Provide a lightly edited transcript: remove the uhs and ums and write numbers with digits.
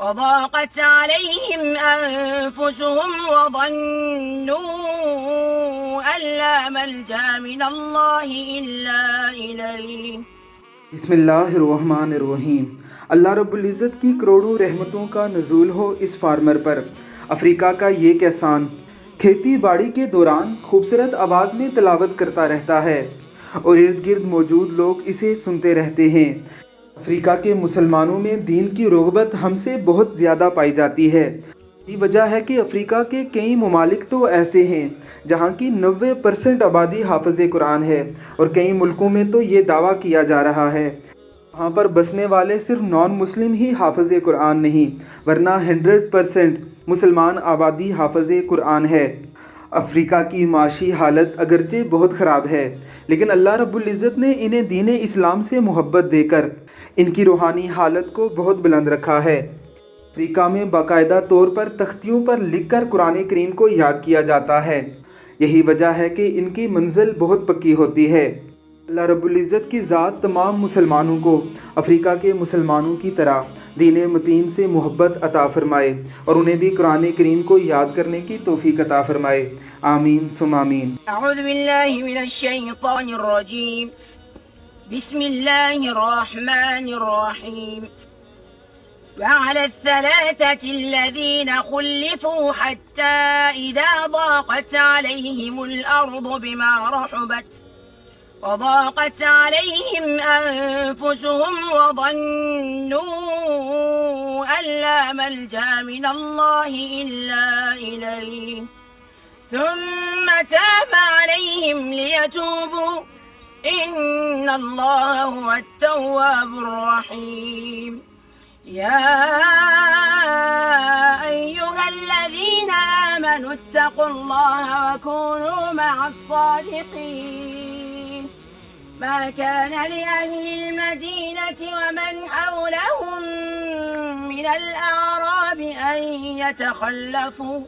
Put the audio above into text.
وضاقت عليهم أنفسهم وظنوا أن لا ملجأ من الله إلا إليه. بسم اللہ الرحمن الرحیم. اللہ رب العزت کی کروڑوں رحمتوں کا نزول ہو اس فارمر پر. افریقہ کا یہ کسان کھیتی باڑی کے دوران خوبصورت آواز میں تلاوت کرتا رہتا ہے اور ارد گرد موجود لوگ اسے سنتے رہتے ہیں. افریقہ کے مسلمانوں میں دین کی رغبت ہم سے بہت زیادہ پائی جاتی ہے. یہی وجہ ہے کہ افریقہ کے کئی ممالک تو ایسے ہیں جہاں کی 90% آبادی حافظ قرآن ہے، اور کئی ملکوں میں تو یہ دعویٰ کیا جا رہا ہے وہاں پر بسنے والے صرف نان مسلم ہی حافظ قرآن نہیں، ورنہ 100% مسلمان آبادی حافظ قرآن ہے. افریقہ کی معاشی حالت اگرچہ بہت خراب ہے، لیکن اللہ رب العزت نے انہیں دین اسلام سے محبت دے کر ان کی روحانی حالت کو بہت بلند رکھا ہے. افریقہ میں باقاعدہ طور پر تختیوں پر لکھ کر قرآن کریم کو یاد کیا جاتا ہے. یہی وجہ ہے کہ ان کی منزل بہت پکی ہوتی ہے. اللہ رب العزت کی ذات تمام مسلمانوں کو افریقہ کے مسلمانوں کی طرح دین متین سے محبت عطا فرمائے اور انہیں بھی قرآن کریم کو یاد کرنے کی توفیق عطا فرمائے. آمین ثم آمین. أعوذ بالله من الشيطان الرجيم. بسم الله الرحمن الرحيم. وعلى الثلاثة الذين خلفوا حتى إذا ضاقت عليهم الأرض بما رحبت وضاقت عليهم أنفسهم وظنوا أن لا ملجأ من الله إلا إليه ثم تاب عليهم ليتوبوا إن الله هو التواب الرحيم. يا أيها الذين آمنوا اتقوا الله وكونوا مع الصادقين. ما كان لأهل المدينة ومن حولهم من الأعراب أن يتخلفوا